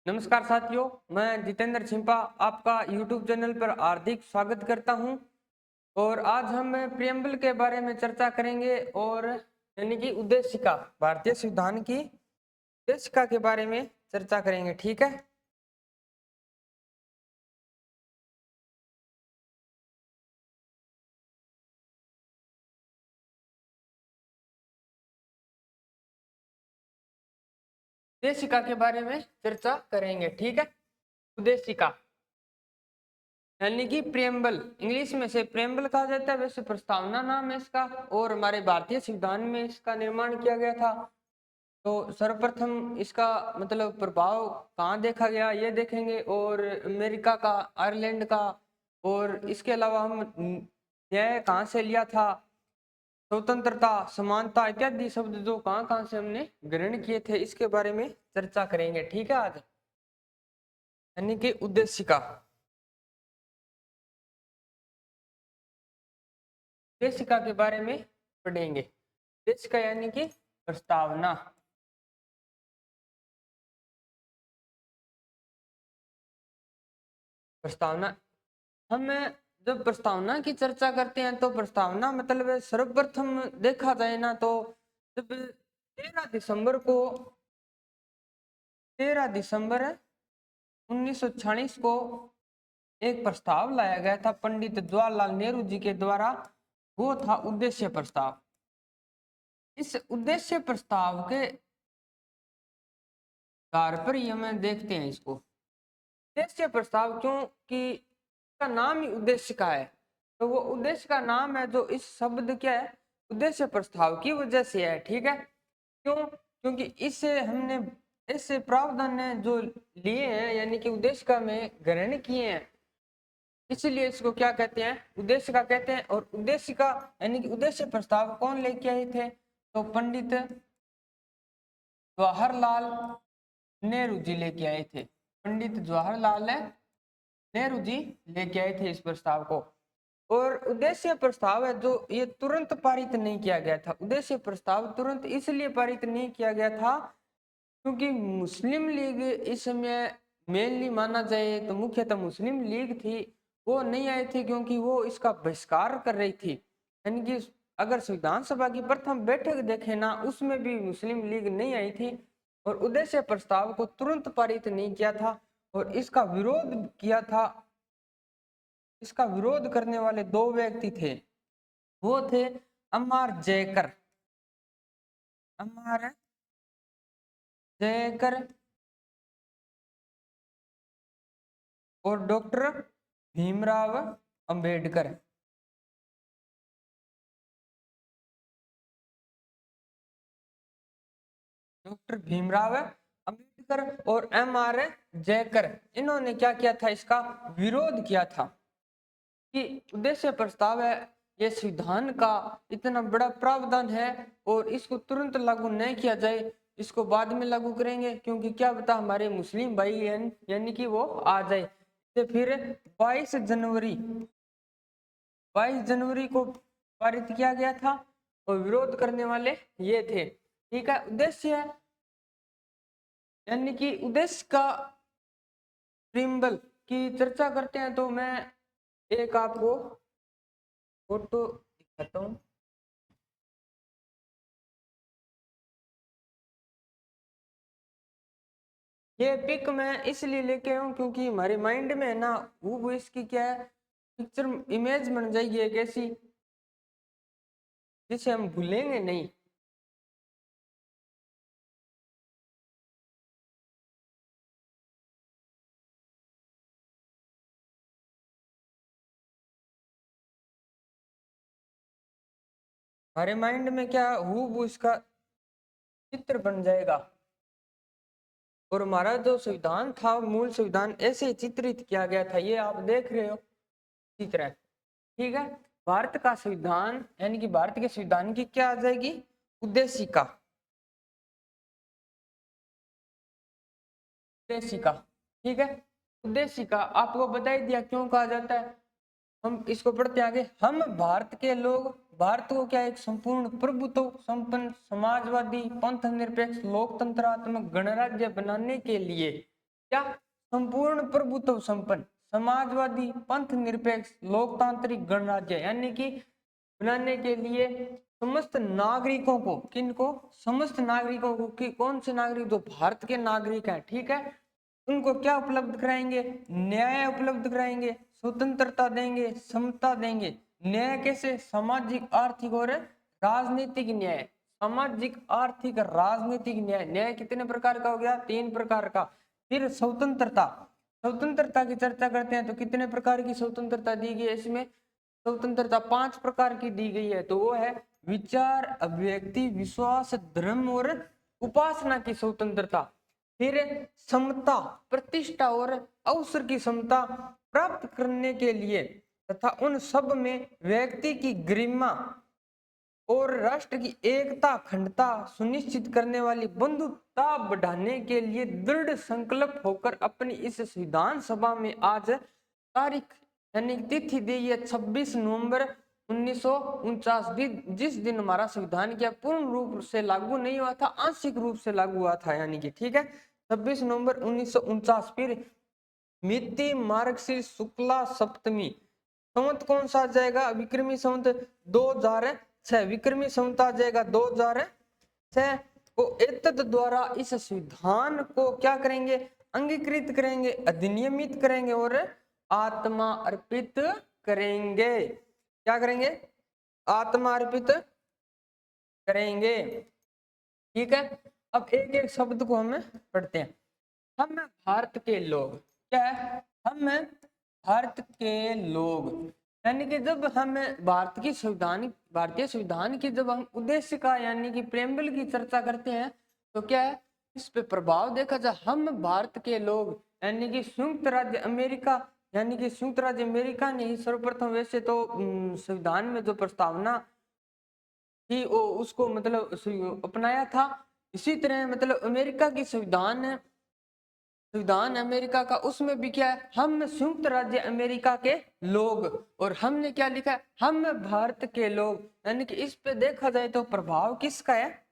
नमस्कार साथियों, मैं जितेंद्र छिंपा आपका YouTube चैनल पर हार्दिक स्वागत करता हूं। और आज हम प्रियम्बल के बारे में चर्चा करेंगे और यानी कि उद्देशिका, भारतीय संविधान की उद्देशिका के बारे में चर्चा करेंगे। ठीक है। उद्देशिका के बारे में चर्चा करेंगे। ठीक है। उद्देशिका यानी कि प्रियम्बल, इंग्लिश में से प्रियम्बल कहा जाता है, वैसे प्रस्तावना नाम है इसका। और हमारे भारतीय संविधान में इसका निर्माण किया गया था। तो सर्वप्रथम इसका मतलब प्रभाव कहाँ देखा गया ये देखेंगे, और अमेरिका का, आयरलैंड का, और इसके अलावा हम न्याय कहाँ से लिया था, स्वतंत्रता, समानता इत्यादि शब्द जो कहाँ कहाँ से हमने ग्रहण किए थे, इसके बारे में चर्चा करेंगे। ठीक है। आज यानी कि उद्देशिका, उद्देशिका के बारे में पढ़ेंगे। उद्देशिका यानी कि प्रस्तावना। प्रस्तावना, हम जब प्रस्तावना की चर्चा करते हैं तो प्रस्तावना मतलब सर्वप्रथम देखा जाए ना तो जब 13 दिसंबर 1946 को एक प्रस्ताव लाया गया था पंडित जवाहरलाल नेहरू जी के द्वारा। वो था उद्देश्य प्रस्ताव। इस उद्देश्य प्रस्ताव के आधार पर ही हमें देखते हैं इसको। उद्देश्य प्रस्ताव क्योंकि इसका नाम ही उद्देश्य का है, तो वो उद्देश्य का नाम है जो इस शब्द क्या है, उद्देश्य प्रस्ताव की वजह से है। ठीक है। क्यों? क्योंकि इससे हमने ऐसे प्रावधान है जो लिए हैं, यानी कि उद्देश्य का में ग्रहण किए हैं, इसलिए इसको क्या कहते हैं, उद्देश्य का कहते हैं। और उद्देश्य का यानी कि उद्देश्य प्रस्ताव कौन लेके आए थे, तो पंडित जवाहरलाल नेहरू जी लेके आए थे। पंडित जवाहरलाल नेहरू जी लेके आए थे इस प्रस्ताव को। और उद्देश्य प्रस्ताव है जो ये तुरंत पारित नहीं किया गया था। उद्देश्य प्रस्ताव तुरंत इसलिए पारित नहीं किया गया था क्योंकि मुस्लिम लीग इस समय मेनली माना जाए तो मुख्यतः मुस्लिम लीग थी, वो नहीं आई थी क्योंकि वो इसका बहिष्कार कर रही थी। यानी कि अगर संविधान सभा की प्रथम बैठक देखे ना, उसमें भी मुस्लिम लीग नहीं आई थी और उद्देश्य प्रस्ताव को तुरंत पारित नहीं किया था। और इसका विरोध किया था, इसका विरोध करने वाले दो व्यक्ति थे, वो थे अमर जयकर, अमर जयकर और डॉक्टर भीमराव अंबेडकर। डॉक्टर भीमराव अंबेडकर और एम आर जयकर, इन्होंने क्या किया था, इसका विरोध किया था कि उद्देश्य प्रस्ताव है, ये संविधान का इतना बड़ा प्रावधान है और इसको तुरंत लागू नहीं किया जाए, इसको बाद में लागू करेंगे क्योंकि क्या पता हमारे मुस्लिम भाई यानी कि वो आ जाए। तो फिर 22 जनवरी को पारित किया गया था और विरोध करने वाले ये थे। ठीक है। उद्देश्य है यानी कि उद्देश्य का प्रियम्बल की चर्चा करते हैं तो मैं एक आपको फोटो दिखाता हूँ। ये पिक मैं इसलिए लेके आऊँ क्योंकि हमारे माइंड में है ना वो इसकी क्या है, पिक्चर इमेज बन जाएगी एक ऐसी जिसे हम भूलेंगे नहीं। हमारे माइंड में क्या वो इसका चित्र बन जाएगा। और हमारा जो संविधान था, मूल संविधान ऐसे चित्रित किया गया था, ये आप देख रहे हो इसी तरह। ठीक है। भारत का संविधान यानी कि भारत के संविधान की क्या आ जाएगी, उद्देशिका। उद्देशिका, ठीक है। उद्देशिका आपको बता ही दिया क्यों कहा जाता है। हम इसको पढ़ते आगे। हम भारत के लोग भारत को क्या एक संपूर्ण प्रभुत्व संपन्न समाजवादी पंथ निरपेक्ष लोकतंत्रात्मक गणराज्य बनाने के लिए क्या संपूर्ण प्रभुत्व संपन्न समाजवादी पंथ निरपेक्ष लोकतांत्रिक गणराज्य यानी कि बनाने के लिए समस्त नागरिकों को, किनको, समस्त नागरिकों को, कि कौन से नागरिक, जो भारत के नागरिक हैं, ठीक है, उनको क्या उपलब्ध कराएंगे, न्याय उपलब्ध कराएंगे, स्वतंत्रता देंगे, समता देंगे। न्याय कैसे, सामाजिक आर्थिक और राजनीतिक न्याय, सामाजिक आर्थिक राजनीतिक न्याय। न्याय कितने प्रकार का हो गया, 3 प्रकार का। फिर स्वतंत्रता, स्वतंत्रता की चर्चा करते हैं तो कितने प्रकार की स्वतंत्रता दी गई है, इसमें स्वतंत्रता 5 प्रकार की दी गई है। तो वो है विचार, अभिव्यक्ति, विश्वास, धर्म और उपासना की स्वतंत्रता। फिर समता, प्रतिष्ठा और अवसर की समता प्राप्त करने के लिए तथा उन सब में व्यक्ति की गरिमा और राष्ट्र की एकता अखंडता सुनिश्चित करने वाली बंधुता बढ़ाने के लिए दृढ़ संकल्प होकर अपनी इस संविधान सभा में आज तारीख यानी तिथि दी है 26 नवंबर 1949, जिस दिन हमारा संविधान क्या पूर्ण रूप से लागू नहीं हुआ था, आंशिक रूप से लागू हुआ था, यानी कि ठीक है 26 नवंबर 1949। फिर मिति मार्गशीर्ष शुक्ला सप्तमी, संवत कौन सा आ जाएगा, विक्रमी संवत 2006, विक्रमी संवत आ जाएगा 2006 को एतद द्वारा इस संविधान को क्या करेंगे, अंगीकृत करेंगे, अधिनियमित करेंगे और आत्मा अर्पित करेंगे। क्या करेंगे, आत्मा अर्पित करेंगे। ठीक है, अब एक एक शब्द को हम पढ़ते हैं। हम भारत के लोग, क्या है, हम भारत के लोग, यानी कि जब हम भारत की संविधान, भारतीय संविधान की जब हम उद्देश्य का यानी कि प्रेम्बल की चर्चा करते हैं तो क्या है, इस पे प्रभाव देखा जाए, हम भारत के लोग यानी कि संयुक्त राज्य अमेरिका, यानी कि संयुक्त राज्य अमेरिका ने ही सर्वप्रथम वैसे तो संविधान में जो प्रस्तावना थी वो उसको मतलब अपनाया था। इसी तरह मतलब अमेरिका की संविधान, संविधान अमेरिका का, उसमें भी क्या है, हम संयुक्त राज्य अमेरिका के लोग, और हमने क्या लिखा है, हम भारत के लोग, यानी कि इस पे देखा जाए तो प्रभाव किसका है,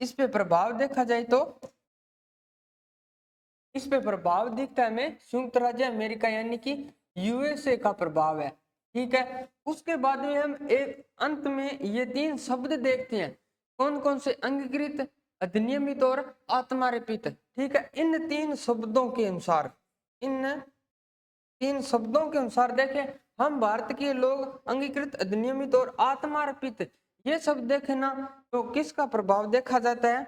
इस पे प्रभाव देखा जाए तो इस पे प्रभाव दिखता है हमें संयुक्त राज्य अमेरिका यानी कि यूएसए का प्रभाव है। ठीक है, उसके बाद में हम एक अंत में ये 3 शब्द देखते हैं, कौन कौन से, अंगीकृत, अधिनियमित और आत्मार्पित। ठीक है, इन 3 शब्दों के अनुसार, इन 3 शब्दों के अनुसार देखें, हम भारत के लोग, अंगीकृत, अधिनियमित और आत्मार्पित, ये शब्द देखें ना तो किसका प्रभाव देखा जाता है,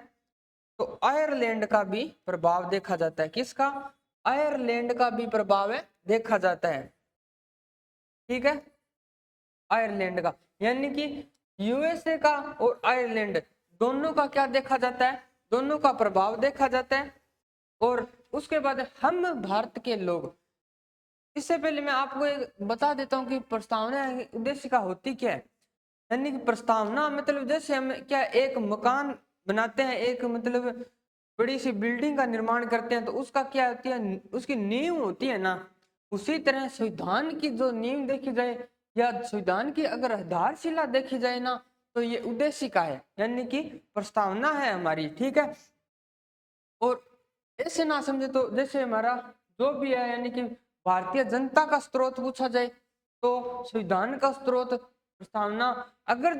तो आयरलैंड का भी प्रभाव देखा जाता है। किसका, आयरलैंड का भी प्रभाव है देखा जाता है। ठीक है, आयरलैंड का, यानी कि यूएसए का और आयरलैंड दोनों का क्या देखा जाता है, दोनों का प्रभाव देखा जाता है। और उसके बाद हम भारत के लोग, इससे पहले मैं आपको एक बता देता हूँ कि प्रस्तावना उद्देश्य का होती क्या है। यानी कि प्रस्तावना मतलब जैसे हम क्या एक मकान बनाते हैं, एक मतलब बड़ी सी बिल्डिंग का निर्माण करते हैं तो उसका क्या होती है, उसकी नींव होती है ना, उसी तरह संविधान की जो नींव देखी जाए या संविधान की अगर आधारशिला देखी जाए ना तो ये उद्देश्य का है, यानी कि प्रस्तावना है हमारी। ठीक है, और ऐसे ना समझे तो जैसे हमारा जो भी है यानी कि भारतीय जनता का स्रोत पूछा जाए तो संविधान का स्रोत प्रस्तावना। अगर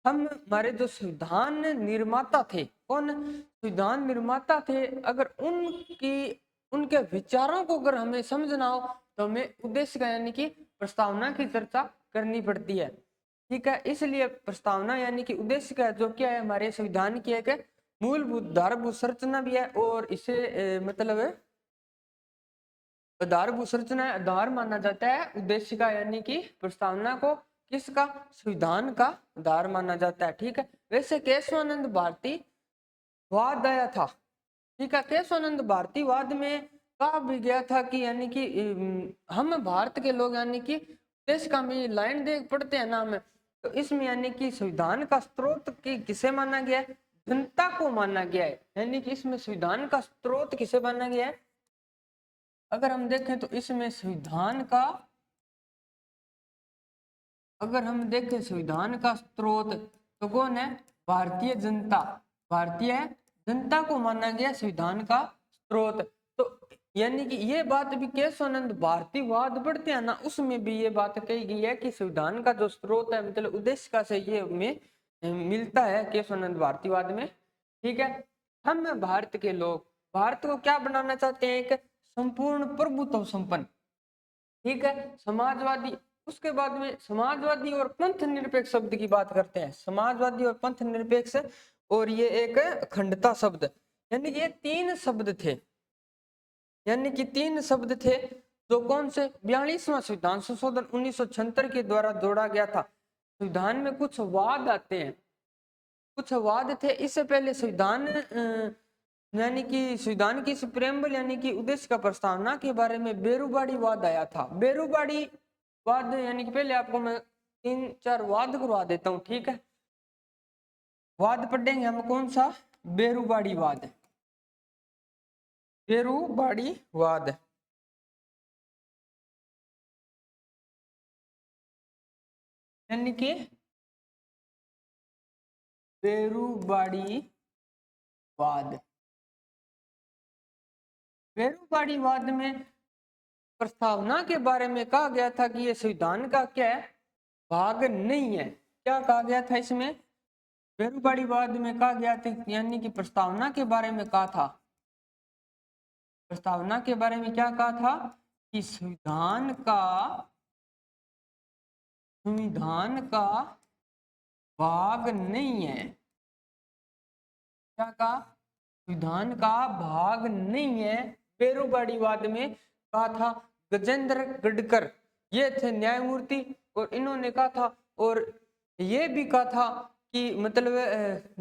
हम हमारे जो संविधान निर्माता थे, कौन संविधान निर्माता थे, अगर उनकी उनके विचारों को अगर हमें समझना हो तो हमें उद्देश्य का यानी कि प्रस्तावना की चर्चा करनी पड़ती है। ठीक है, इसलिए प्रस्तावना यानी कि उद्देश्य का जो क्या है, हमारे संविधान की एक मूलभूत आधारभूत संरचना भी है, और इसे मतलब आधारभूत संरचना आधार माना जाता है उद्देश्य का, यानी कि प्रस्तावना को किसका, संविधान का आधार माना जाता है। ठीक है, वैसे केशवानंद भारती वाद आया था। ठीक है, केशवानंद भारती वाद में कहा भी गया था कि यानी कि हम भारत के लोग, यानी कि देश का भी लाइन देख पढ़ते हैं ना हम, तो इसमें यानी कि संविधान का स्रोत की किसे माना गया है, जनता को माना गया है। यानी कि इसमें संविधान का स्रोत किसे माना गया है, अगर हम देखें तो इसमें संविधान का, अगर हम देखें संविधान का स्रोत तो कौन है, भारतीय जनता, भारतीय जनता को माना गया संविधान का स्रोत। तो यानी कि ये बात भी केशवानंद भारतीयवाद पढ़ते हैं ना, उसमें भी ये बात कही गई है कि संविधान का जो स्रोत है मतलब उद्देश्य का से ये में मिलता है केशवानंद भारतीयवाद में। ठीक है, हम भारत के लोग भारत को क्या बनाना चाहते हैं, एक संपूर्ण प्रभुत्व संपन्न, ठीक है, समाजवादी। उसके बाद में समाजवादी और पंथ निरपेक्ष शब्द की बात करते हैं, समाजवादी और पंथ निरपेक्ष, और ये एक अखंडता शब्द, यानी कि ये तीन शब्द थे, यानी कि तीन शब्द थे जो कौन से 42वां संविधान संशोधन 1976 के द्वारा जोड़ा गया था। संविधान में कुछ वाद आते हैं, कुछ वाद थे, इससे पहले संविधान यानी कि संविधान की प्रेम्बल यानी कि उद्देश्य का प्रस्तावना के बारे में बेरूबाड़ी वाद आया था। बेरूबाड़ी वाद यानी कि पहले आपको मैं 3-4 वाद करवा देता हूं, ठीक है। वाद पढ़ेंगे हम कौन सा, बेरूबाड़ी वाद, बेरूबाड़ी वाद, यानी कि बेरूबाड़ी वाद। बेरूबाड़ी वाद में प्रस्तावना के बारे में कहा गया था कि ये संविधान का क्या है, भाग नहीं है। क्या कहा गया था इसमें, बेरूबाड़ी वाद में कहा गया था, यानी कि प्रस्तावना के बारे में कहा था, प्रस्तावना के बारे में क्या कहा था कि संविधान का भाग नहीं है। क्या कहा, संविधान का भाग नहीं है, बेरूबाड़ीवाद में कहा था। गजेंद्र गडकर ये थे न्यायमूर्ति, और इन्होंने कहा था, और ये भी कहा था कि मतलब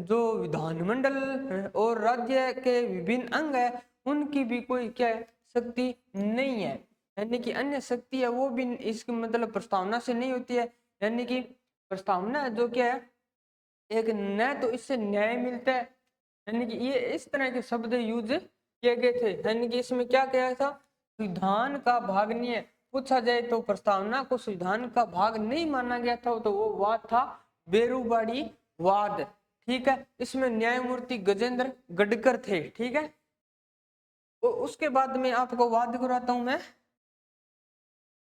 जो विधानमंडल और राज्य के विभिन्न अंग है उनकी भी कोई क्या है, शक्ति नहीं है, यानी कि अन्य शक्ति है वो भी इसकी मतलब प्रस्तावना से नहीं होती है। यानी कि प्रस्तावना जो क्या है, एक न तो इससे न्याय मिलता है, यानी कि ये इस तरह के शब्द यूज किए गए थे। यानी कि इसमें क्या कहा था, संविधान का भाग नहीं है। पूछा जाए तो प्रस्तावना को संविधान का भाग नहीं माना गया था, तो वो वाद था बेरूबाड़ी वाद। ठीक है, इसमें न्यायमूर्ति गजेंद्र गडकर थे। ठीक है, तो उसके बाद में आपको वाद कराता हूं मैं।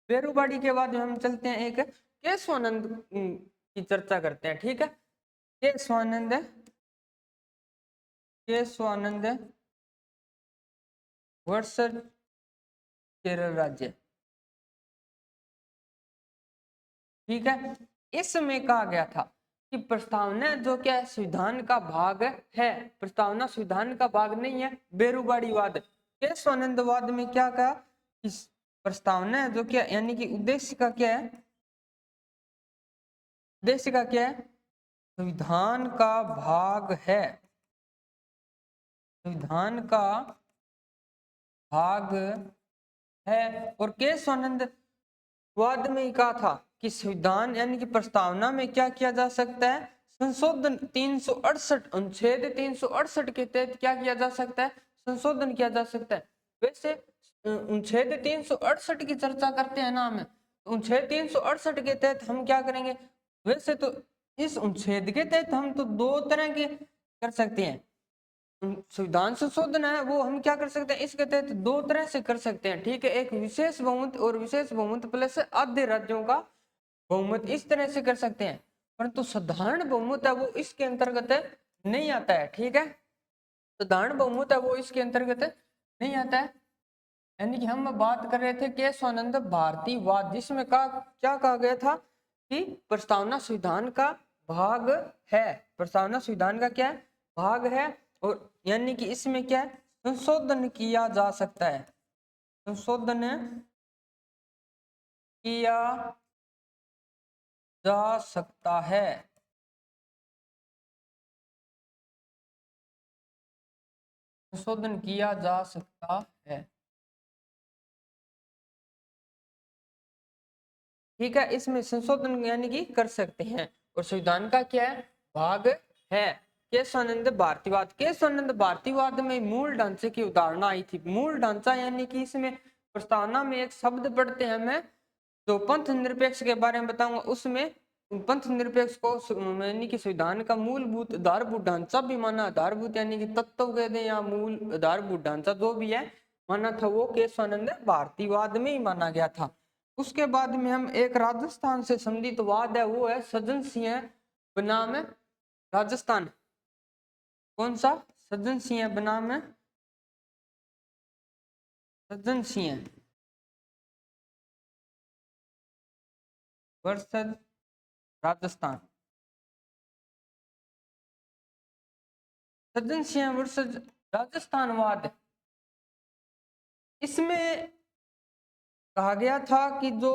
बेरूबाड़ी के बाद में हम चलते हैं एक केशवानंद की चर्चा करते हैं। ठीक है, केशवानंद, केशवानंद वर्सेस केरल राज्य। ठीक है, इसमें कहा गया था कि प्रस्तावना जो क्या है संविधान का भाग है, प्रस्तावना संविधान का भाग नहीं है। बेरूबाड़ीवाद केशवानंदवाद में क्या कहा, इस प्रस्तावना जो क्या यानी कि उद्देश्य का क्या है, उद्देश्य का क्या है, संविधान का भाग है, संविधान का भाग है। और केशवानंद वाद में ही कहा था कि संविधान यानी कि प्रस्तावना में क्या किया जा सकता है, संशोधन 368 अनुच्छेद 368 के तहत क्या किया जा सकता है, संशोधन किया जा सकता है। वैसे अनुच्छेद 368 की चर्चा करते हैं ना हम, अनुच्छेद 368 के तहत हम क्या करेंगे, वैसे तो इस अनुच्छेद के तहत हम तो दो तरह के कर सकते हैं, संविधान संशोधन है वो हम क्या कर सकते हैं, इसके तहत दो तरह से कर सकते हैं। ठीक है, एक विशेष बहुमत और विशेष बहुमत प्लस आधे राज्यों का बहुमत, इस तरह से कर सकते हैं। परंतु साधारण बहुमत है वो इसके अंतर्गत नहीं आता है। ठीक है, साधारण बहुमत है वो इसके अंतर्गत नहीं आता है। यानी कि हम बात कर रहे थे केशवानंद भारतीयवाद, जिसमें कहा क्या कहा गया था कि प्रस्तावना संविधान का भाग है, प्रस्तावना संविधान का क्या है, भाग है। और यानी कि इसमें क्या है, संशोधन किया जा सकता है, संशोधन किया जा सकता है, संशोधन किया जा सकता है। ठीक है, इसमें संशोधन यानी कि कर सकते हैं, और संविधान का क्या है, भाग है। केशवानंद भारतीयवाद, केशवानंद भारतीयवाद में मूल ढांचे की उदाहरणा आई थी। मूल ढांचा यानी कि इसमें प्रस्तावना में एक शब्द पढ़ते हैं हमें, जो पंथ निरपेक्ष के बारे में बताऊंगा, उसमें पंथ निरपेक्ष को यानी कि संविधान का मूलभूत आधारभूत ढांचा भी माना। आधारभूत यानी कि तत्व कह दें या मूल आधारभूत ढांचा जो भी है, माना था वो केशवानंद भारतीयवाद में ही माना गया था। उसके बाद में हम एक राजस्थान से संबंधित वाद है, वो है सज्जन सिंह बनाम राजस्थान। कौन सा? सज्जन सिंह बनाम सज्जन सिंह वर्सेस राजस्थान। सज्जन सिंह वर्सेस राजस्थान वाद, इसमें कहा गया था कि जो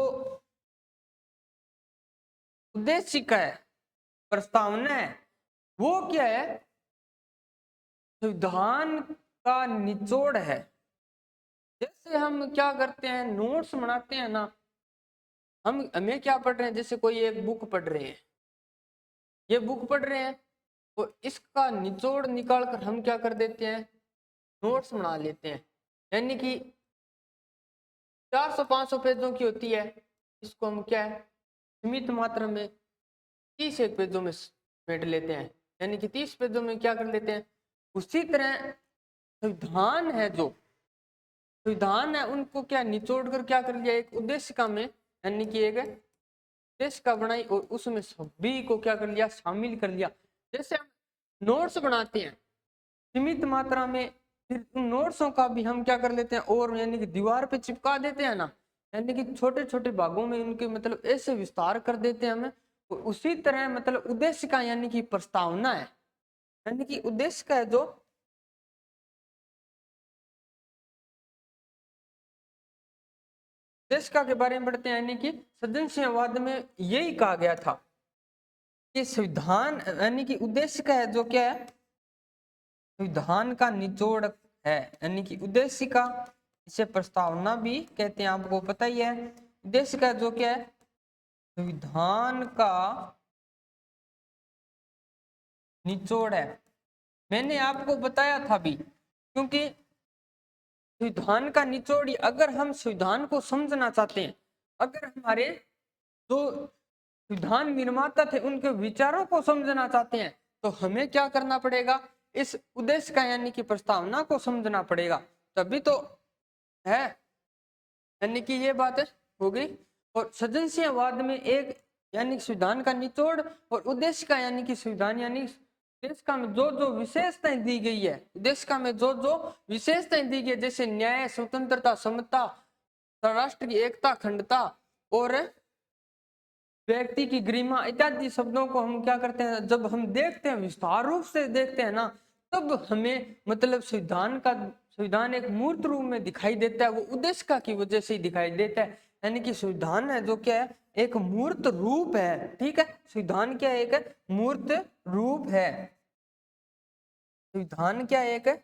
उद्देशिका है, प्रस्तावना है, वो क्या है? संविधान का निचोड़ है। जैसे हम क्या करते हैं, नोट्स बनाते हैं ना, हमें क्या पढ़ रहे हैं, जैसे कोई एक बुक पढ़ रहे हैं, ये बुक पढ़ रहे हैं, तो इसका निचोड़ निकाल कर हम क्या कर देते हैं, नोट्स बना लेते हैं। यानी कि 400-500 पेजों की होती है, इसको हम क्या है, सीमित मात्रा में 30 एक पेजों में समेट लेते हैं, यानी कि 30 पेजों में क्या कर लेते हैं। उसी तरह संविधान है, जो संविधान है, उनको क्या निचोड़ कर क्या कर लिया, एक उद्देशिका में, यानी कि एक उद्देशिका बनाई और उसमें सभी को क्या कर लिया, शामिल कर लिया। जैसे हम नोट्स बनाते हैं सीमित मात्रा में, फिर उन नोट्सों का भी हम क्या कर लेते हैं, और यानी कि दीवार पे चिपका देते हैं ना, यानी कि छोटे छोटे भागों में उनके मतलब ऐसे विस्तार कर देते हैं हमें। तो उसी तरह मतलब उद्देशिका यानी कि प्रस्तावना है, यानी कि उद्देश्य का है जो उद्देशिका के बारे में पढ़ते हैं, यानी कि सज्जन सिंहवाद में यही कहा गया था कि संविधान यानी कि उद्देश्य का है जो क्या है, संविधान का निचोड़ है, यानी कि उद्देश्य का, इसे प्रस्तावना भी कहते हैं, आपको पता ही है। उद्देश्य का जो क्या है, संविधान का निचोड़ है। मैंने आपको बताया था भी, क्योंकि संविधान का निचोड़, अगर हम संविधान को समझना चाहते हैं, अगर हमारे जो संविधान निर्माता थे उनके विचारों को समझना चाहते हैं, तो हमें क्या करना पड़ेगा, इस उद्देश्य का यानी कि प्रस्तावना को समझना पड़ेगा, तभी तो है। यानी कि ये बात हो गई। और सज्जन सिंहवाद में एक यानी कि संविधान का निचोड़ और उद्देश्य का यानी कि संविधान यानी उद्देशिका में जो जो विशेषताएं दी गई है, उद्देशिका में जो जो विशेषताएं दी गई है, जैसे न्याय, स्वतंत्रता, समता, राष्ट्र की एकता, अखंडता और व्यक्ति की गरिमा इत्यादि शब्दों को हम क्या करते हैं, जब हम देखते हैं, विस्तार रूप से देखते हैं ना, तब हमें मतलब संविधान एक मूर्त रूप में दिखाई देता है, वो उद्देशिका की वजह से ही दिखाई देता है। यानी कि संविधान है जो क्या है, एक मूर्त रूप है। ठीक है, संविधान क्या है, एक मूर्त रूप है। संविधान क्या एक है,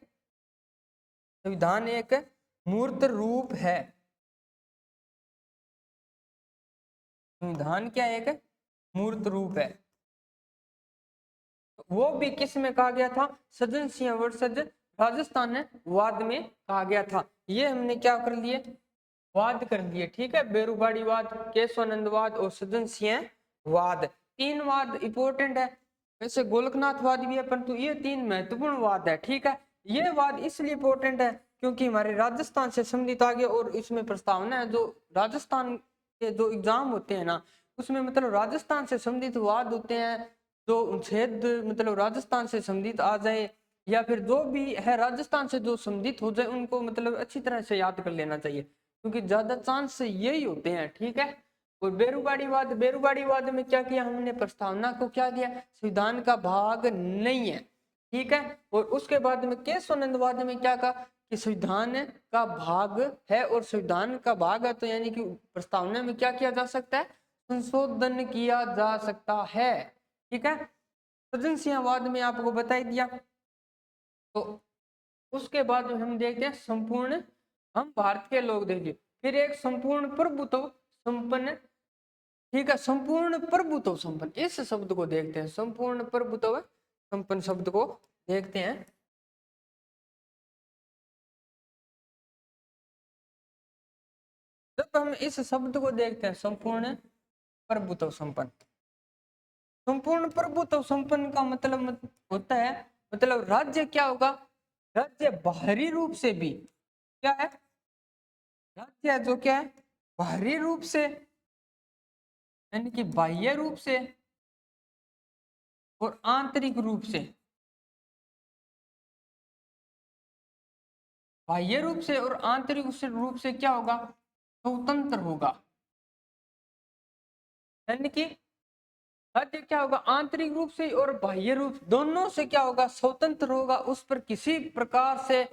संविधान एक मूर्त रूप है। संविधान क्या एक मूर्त रूप है। वो भी किस में कहा गया था, सज्जन सिंह वर्सेस राजस्थान वाद में कहा गया था। ये हमने क्या कर लिए, वाद कर दिए। ठीक है, बेरुबाड़ी वाद, केशवानंद वाद और सज्जन सिंह वाद, तीन वाद इंपोर्टेंट है। वैसे गोलकनाथ वाद भी है, परंतु ये तीन महत्वपूर्ण वाद है। ठीक है, ये वाद इसलिए इंपोर्टेंट है क्योंकि हमारे राजस्थान से संबंधित आ गया, और इसमें प्रस्तावना है, जो राजस्थान के जो एग्जाम होते हैं ना, उसमें मतलब राजस्थान से संबंधित वाद होते हैं, जो छेद मतलब राजस्थान से संबंधित आ जाए, या फिर जो भी है राजस्थान से जो संबंधित हो जाए, उनको मतलब अच्छी तरह से याद कर लेना चाहिए, क्योंकि ज्यादा चांस यही होते हैं। ठीक है, और बेरुबाड़ीवाद, बेरुबाड़ीवाद में क्या किया हमने, प्रस्तावना को क्या किया, संविधान का भाग नहीं है। ठीक है, और उसके बाद में केशवानंदवाद में क्या कहा कि संविधान का भाग है, और संविधान का भाग है तो यानी कि प्रस्तावना में क्या किया जा सकता है, संशोधन किया जा सकता है। ठीक है, सज्जन सिंहवाद में आपको बता दिया। तो उसके बाद हम देखते हैं संपूर्ण, हम भारत के लोग देखिए, फिर एक संपूर्ण प्रभुत्व संपन्न। ठीक है, संपूर्ण प्रभुत्व संपन्न, इस शब्द को देखते हैं, संपूर्ण प्रभुत्व संपन्न शब्द को देखते हैं। जब हम इस शब्द को देखते हैं, संपूर्ण प्रभुत्व संपन्न, संपूर्ण प्रभुत्व संपन्न का मतलब होता है, मतलब राज्य क्या होगा, राज्य बाहरी रूप से भी क्या है, राज्य है जो क्या है, बाहरी रूप से यानी कि बाह्य रूप से और आंतरिक रूप से, बाह्य रूप से और आंतरिक रूप से क्या होगा, स्वतंत्र होगा। यानी कि राज्य क्या होगा, आंतरिक रूप से और बाह्य रूप दोनों से क्या होगा, स्वतंत्र होगा। उस पर किसी प्रकार से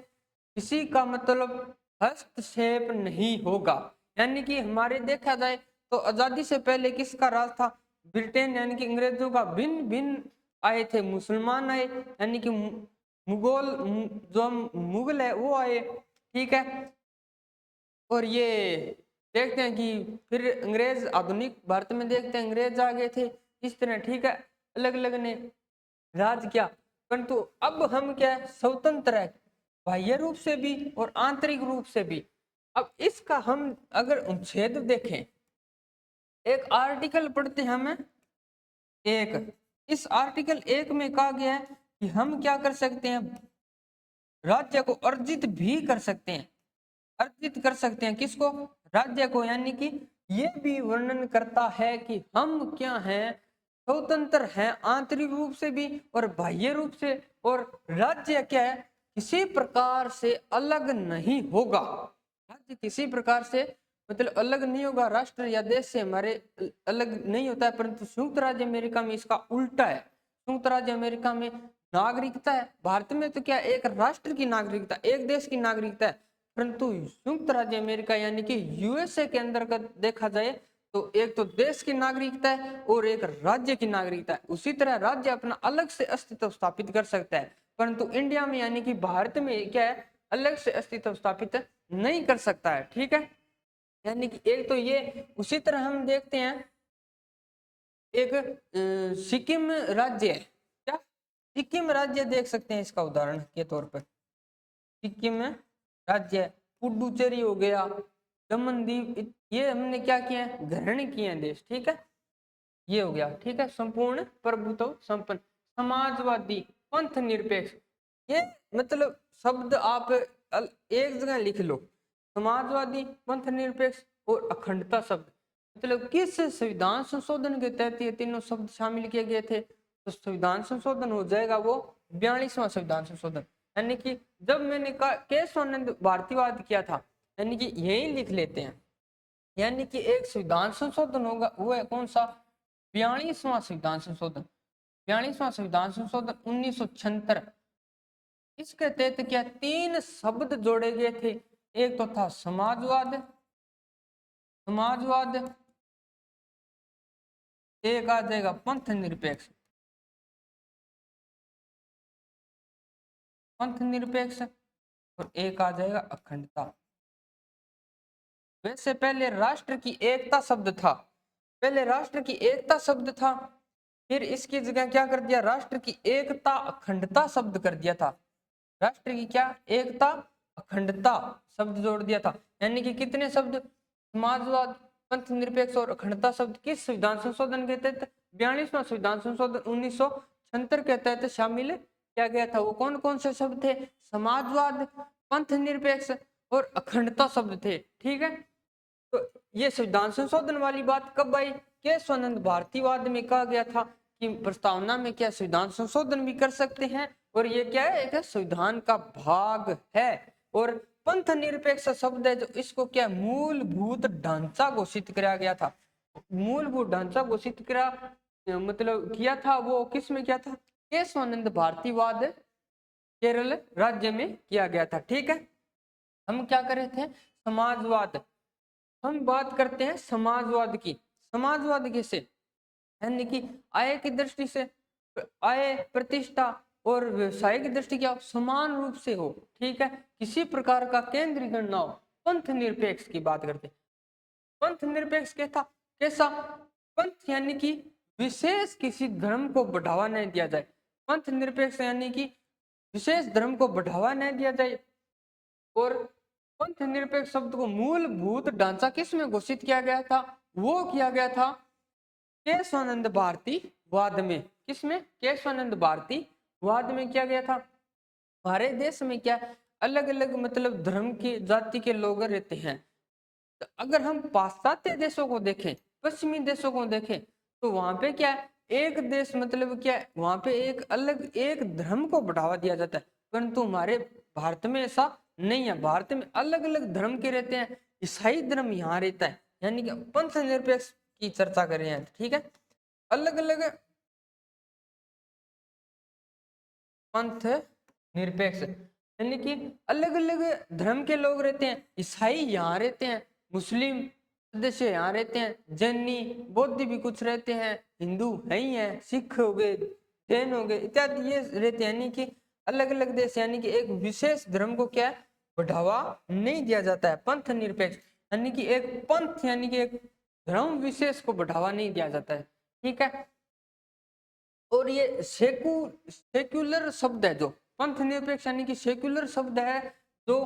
किसी का मतलब हस्तक्षेप नहीं होगा। यानी कि हमारे देखा जाए तो आजादी से पहले किसका राज था, ब्रिटेन यानी कि अंग्रेजों का। भिन्न भिन्न आए थे, मुसलमान आए यानी कि जो मुगल है वो आए, ठीक है। और ये देखते हैं कि फिर अंग्रेज आधुनिक भारत में देखते हैं अंग्रेज आ गए थे इस तरह, ठीक है, अलग अलग ने राज किया। परंतु अब हम क्या है, स्वतंत्र है, बाह्य रूप से भी और आंतरिक रूप से भी। अब इसका हम अगर उच्छेद देखें, एक आर्टिकल पढ़ते हैं हमें एक, इस आर्टिकल एक में कहा गया है कि हम क्या कर सकते हैं, राज्य को अर्जित भी कर सकते हैं, अर्जित कर सकते हैं किसको, राज्य को। यानी कि ये भी वर्णन करता है कि हम क्या हैं, स्वतंत्र हैं आंतरिक रूप से भी और बाह्य रूप से। और राज्य क्या है, किसी प्रकार से अलग नहीं होगा, राज्य किसी प्रकार से मतलब अलग नहीं होगा, राष्ट्र या देश से हमारे अलग नहीं होता है। परंतु संयुक्त राज्य अमेरिका में इसका उल्टा है। संयुक्त राज्य अमेरिका में नागरिकता है, भारत में तो क्या एक राष्ट्र की नागरिकता, एक देश की नागरिकता है। परंतु संयुक्त राज्य अमेरिका यानी कि यूएसए के अंदर का देखा जाए तो एक तो देश की नागरिकता है और एक राज्य की नागरिकता है। उसी तरह राज्य अपना अलग से अस्तित्व स्थापित कर सकता है, परंतु इंडिया में यानी कि भारत में क्या है, अलग से अस्तित्व स्थापित नहीं कर सकता है, ठीक है। यानी कि एक तो ये, उसी तरह हम देखते हैं एक सिक्किम राज्य है, क्या सिक्किम राज्य देख सकते हैं इसका उदाहरण के तौर पर। सिक्किम राज्य, पुडुचेरी हो गया, दमन दीव, ये हमने क्या किया है, ग्रहण किए हैं देश, ठीक है। ये हो गया, ठीक है, संपूर्ण प्रभुत्व संपन्न, समाजवादी, पंथ निरपेक्ष। ये मतलब शब्द आप एक जगह लिख लो, समाजवादी, पंथ निरपेक्ष और अखंडता शब्द। मतलब किस संविधान संशोधन के तहत ये तीनों शब्द शामिल किए गए थे, तो संविधान संशोधन हो जाएगा वो 42वां संविधान संशोधन। यानी कि जब मैंने कहा केशवानंद भारतीयवाद किया था, यानी कि यही लिख लेते हैं। यानी कि एक संविधान संशोधन होगा, वो है कौन सा, 42वां संविधान संशोधन। 42वां संविधान संशोधन 1976। इसके तहत क्या तीन शब्द जोड़े गए थे, एक तो था समाजवाद, समाजवाद, एक आ जाएगा पंथ निरपेक्ष, पंथ निरपेक्ष, और एक आ जाएगा अखंडता। वैसे पहले राष्ट्र की एकता शब्द था, पहले राष्ट्र की एकता शब्द था, फिर इसकी जगह क्या कर दिया, राष्ट्र की एकता अखंडता शब्द कर दिया था। राष्ट्र की क्या, एकता अखंडता शब्द जोड़ दिया था। यानी कि कितने शब्द, समाजवाद, पंथ निरपेक्ष और अखंडता शब्द किस संविधान संशोधन के तहत, 42वां संविधान संशोधन 1976 के तहत शामिल किया गया था। वो कौन कौन से शब्द थे, समाजवाद, पंथ निरपेक्ष और अखंडता शब्द थे, ठीक है। तो ये संविधान संशोधन वाली बात कब आई, केशवानंद भारतीयवाद में कहा गया था कि प्रस्तावना में क्या संविधान संशोधन भी कर सकते हैं, और ये क्या है, एक संविधान का भाग है। और पंथ निरपेक्ष शब्द है जो इसको क्या मूलभूत ढांचा घोषित किया गया था, मूलभूत ढांचा घोषित किया मतलब किया था, वो किस में किया था, केशवानंद भारतीयवाद केरल राज्य में किया गया था, ठीक है। हम क्या कर रहे थे, समाजवाद, हम बात करते हैं समाजवाद की। समाजवाद कैसे, यानी कि आय की दृष्टि से, आय, प्रतिष्ठा और व्यवसायिक दृष्टि क्या समान रूप से हो, ठीक है, किसी प्रकार का केंद्रीकरण ना हो। पंथ निरपेक्ष की बात करते हैं। पंथ निरपेक्ष कैसा कैसा, पंथ यानी कि विशेष किसी धर्म को बढ़ावा नहीं दिया जाए, पंथ निरपेक्ष यानी कि विशेष धर्म को बढ़ावा नहीं दिया जाए। और पंथ निरपेक्ष शब्द को मूलभूत ढांचा किस में घोषित किया गया था, वो किया गया था केशवानंद भारतीयवाद में। किसमें, केशवानंद भारतीयवाद में किया गया था। हमारे देश में क्या अलग अलग मतलब धर्म के जाति के लोग रहते हैं। तो अगर हम पाश्चात्य देशों को देखें, पश्चिमी देशों को देखें, तो वहां पे क्या है, एक देश मतलब क्या है, वहां पे एक अलग एक धर्म को बढ़ावा दिया जाता है। परंतु हमारे भारत में ऐसा नहीं है। भारत में अलग अलग धर्म के रहते हैं। ईसाई धर्म यहाँ रहता है, यानी कि पंथ निरपेक्ष की चर्चा कर रहे हैं, ठीक है। अलग अलग पंथ निरपेक्ष यानी कि अलग अलग धर्म के लोग रहते हैं। ईसाई यहाँ रहते हैं, मुस्लिम सदस्य यहाँ रहते हैं, जैनी बौद्ध भी कुछ रहते हैं, हिंदू है ही है, सिख हो गए, जैन हो गए इत्यादि ये रहते हैं। यानी कि अलग अलग देश, यानी कि एक विशेष धर्म को क्या है, बढ़ावा नहीं दिया जाता है। पंथ निरपेक्ष यानी कि एक पंथ यानी कि एक धर्म विशेष को बढ़ावा नहीं दिया जाता है, ठीक है। और ये सेक्युलर शब्द है, जो पंथ निरपेक्ष यानी कि सेक्युलर शब्द है, जो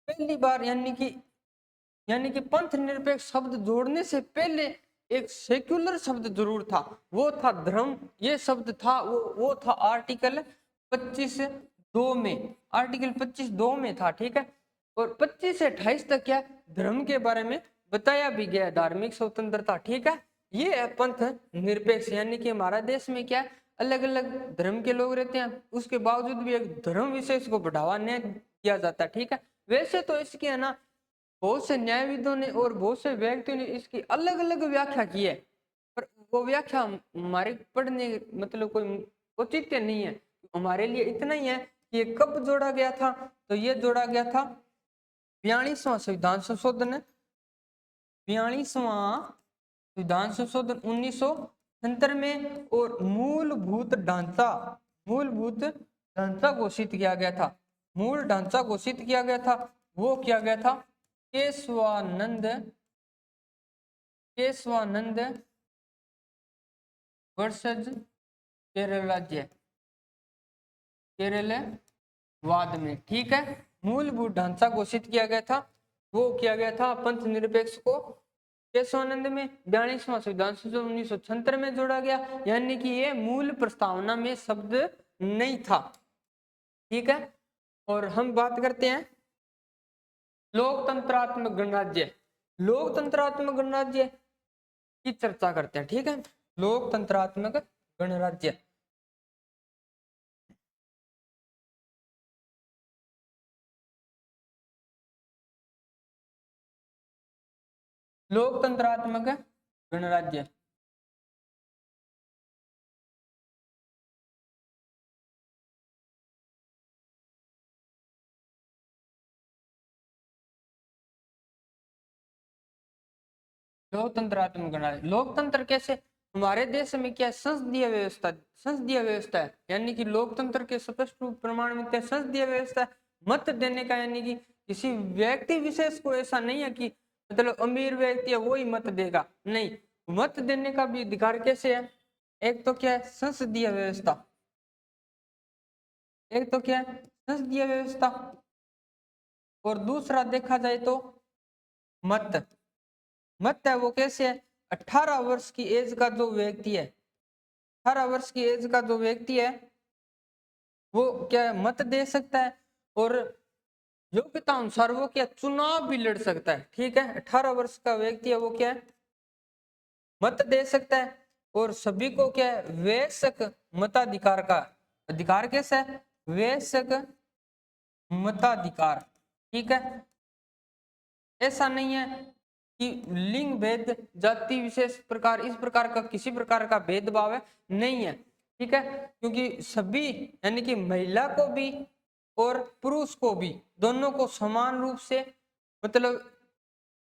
पहली बार यानी कि पंथ निरपेक्ष शब्द जोड़ने से पहले एक सेक्युलर शब्द जरूर था, वो था धर्म। ये शब्द था वो था आर्टिकल 25(2) में, आर्टिकल 25(2) में था, ठीक है। और 25 से 28 तक क्या धर्म के बारे में बताया भी गया, धार्मिक स्वतंत्रता, ठीक है। ये है पंथ निरपेक्ष, यानी कि हमारा देश में क्या अलग अलग धर्म के लोग रहते हैं, उसके बावजूद भी एक धर्म विशेष को बढ़ावा नहीं दिया जाता, ठीक है। वैसे तो इसकी है ना बहुत से न्यायविदों ने और बहुत से व्यक्तियों ने इसकी अलग अलग व्याख्या की है, पर वो व्याख्या हमारे पढ़ने मतलब कोई औचित्य नहीं है। हमारे लिए इतना ही है कि ये कब जोड़ा गया था, तो ये जोड़ा गया था 42वां संविधान संशोधन, 42वां संविधान संशोधन 1970 में। और मूलभूत ढांचा घोषित किया गया था, मूल ढांचा घोषित किया गया था, वो किया गया था केशवानंद वर्सेज केरल राज्य, केरल वाद में, ठीक है। मूलभूत ढांचा घोषित किया गया था, वो किया गया था पंथ निरपेक्ष को केशवानंद में। 42वां संविधान संशोधन 1976 में जोड़ा गया, यानी कि ये मूल प्रस्तावना में शब्द नहीं था, ठीक है। और हम बात करते हैं लोकतंत्रात्मक गणराज्य, लोकतंत्रात्मक गणराज्य की चर्चा करते हैं, ठीक है। लोकतंत्रात्मक गणराज्य, लोकतंत्रात्मक गणराज्य लोकतंत्रात्मक गणराज्य, लोकतंत्र कैसे, हमारे देश में क्या संसदीय व्यवस्था है, यानी कि लोकतंत्र के स्पष्ट रूप प्रमाण में क्या संसदीय व्यवस्था है। मत देने का यानी कि किसी व्यक्ति विशेष को ऐसा नहीं है कि मतलब अमीर व्यक्ति है वो ही मत देगा, नहीं, मत देने का भी अधिकार कैसे है। एक तो क्या है संसदीय व्यवस्था, एक तो क्या है संसदीय व्यवस्था, और दूसरा देखा जाए तो मत मत है वो कैसे है, 18 वर्ष की एज का जो व्यक्ति है, 18 वर्ष की एज का जो व्यक्ति है वो क्या मत दे सकता है, और योग्यता अनुसार वो क्या चुनाव भी लड़ सकता है, ठीक है। 18 वर्ष का व्यक्ति है वो क्या है मत दे सकता है, और सभी को क्या है वयस्क मताधिकार का अधिकार कैसा है, वयस्क मताधिकार, ठीक है। ऐसा नहीं है कि लिंग भेद जाति विशेष प्रकार इस प्रकार का किसी प्रकार का भेदभाव है, नहीं है, ठीक है। क्योंकि सभी यानी कि महिला को भी और पुरुष को भी दोनों को समान रूप से मतलब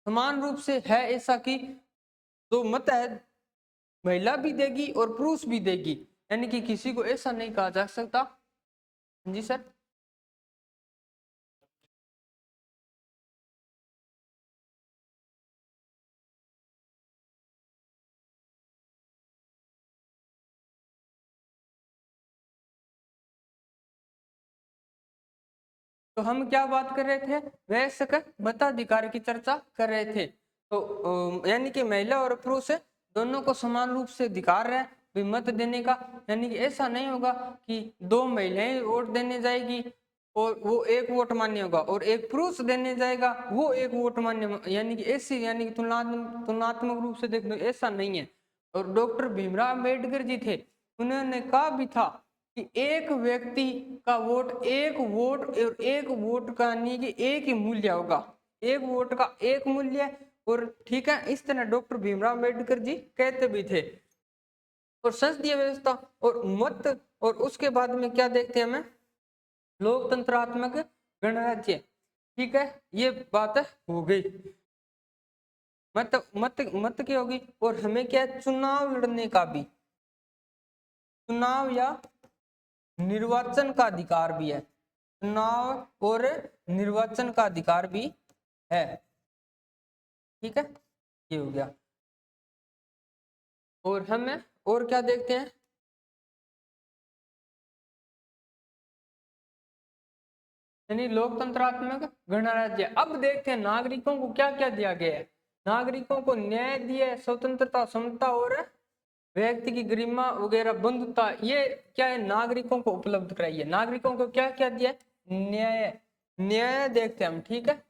समान रूप से है, ऐसा कि तो मत है महिला भी देगी और पुरुष भी देगी, यानी कि किसी को ऐसा नहीं कहा जा सकता। जी सर। तो हम क्या बात कर रहे थे, वयस्क मताधिकार की चर्चा कर रहे थे। तो यानी कि महिला और पुरुष दोनों को समान रूप से अधिकार है भी मत देने का, यानी कि ऐसा नहीं होगा कि दो महिलाएं वोट देने जाएगी और वो एक वोट मान्य होगा, और एक पुरुष देने जाएगा वो एक वोट मान्य, यानी कि ऐसी, यानी कि तुलनात्मक रूप से देख लो ऐसा नहीं है। और डॉक्टर भीमराव अम्बेडकर जी थे, उन्होंने कहा भी था कि एक व्यक्ति का वोट एक वोट, और एक वोट का नहीं कि एक ही मूल्य होगा, एक वोट का एक मूल्य। और ठीक है, इस तरह डॉक्टर भीमराव अम्बेडकर जी कहते भी थे। और संसदीय व्यवस्था और मत, और उसके बाद में क्या देखते हैं हमें, लोकतंत्रात्मक गणराज्य। ठीक है, ये बात हो गई, मत मत मत की होगी। और हमें क्या है, चुनाव लड़ने का भी, चुनाव या निर्वाचन का अधिकार भी है, चुनाव और निर्वाचन का अधिकार भी है। ठीक है, ये हो गया। और हमें और क्या देखते हैं, यानी लोकतंत्रात्मक गणराज्य। अब देखते हैं नागरिकों को क्या क्या दिया गया है। नागरिकों को न्याय दिया, स्वतंत्रता, समता और व्यक्ति की गरिमा वगैरह, बंधुता, ये क्या है, नागरिकों को उपलब्ध कराई है। नागरिकों को क्या क्या दिया है, न्याय, न्याय देखते हैं हम। ठीक है,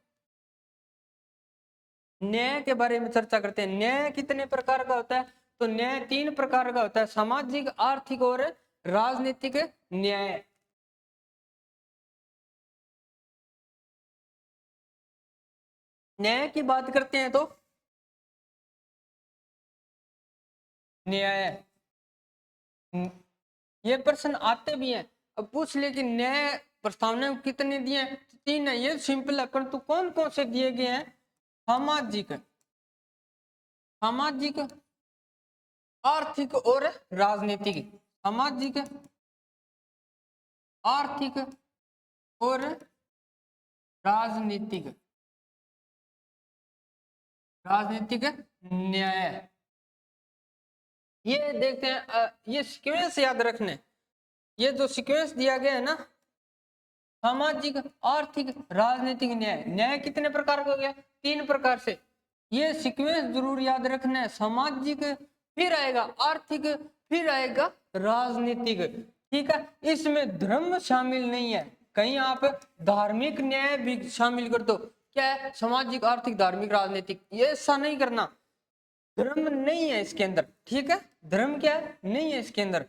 न्याय के बारे में चर्चा करते हैं। न्याय कितने प्रकार का होता है, तो न्याय 3 प्रकार का होता है, सामाजिक, आर्थिक और राजनीतिक न्याय। न्याय की बात करते हैं तो न्याय, ये प्रश्न आते भी हैं। अब पूछ ले कि न्याय प्रस्तावना कितने दिए हैं, 3 है, ये सिंपल है, परंतु कौन कौन से दिए गए हैं, सामाजिक, सामाजिक, आर्थिक और राजनीतिक, सामाजिक, आर्थिक और राजनीतिक, राजनीतिक न्याय। ये देखते हैं, ये सीक्वेंस याद रखने, ये जो सीक्वेंस दिया गया है ना, सामाजिक, आर्थिक, राजनीतिक न्याय। न्याय कितने प्रकार का हो गया, 3 प्रकार से। ये सीक्वेंस जरूर याद रखना है, सामाजिक, फिर आएगा आर्थिक, फिर आएगा राजनीतिक। ठीक है, इसमें धर्म शामिल नहीं है, कहीं आप धार्मिक न्याय भी शामिल कर दो, क्या है, सामाजिक, आर्थिक, धार्मिक, राजनीतिक, ये ऐसा नहीं करना, धर्म नहीं है इसके अंदर। ठीक है, धर्म क्या है, नहीं है इसके अंदर।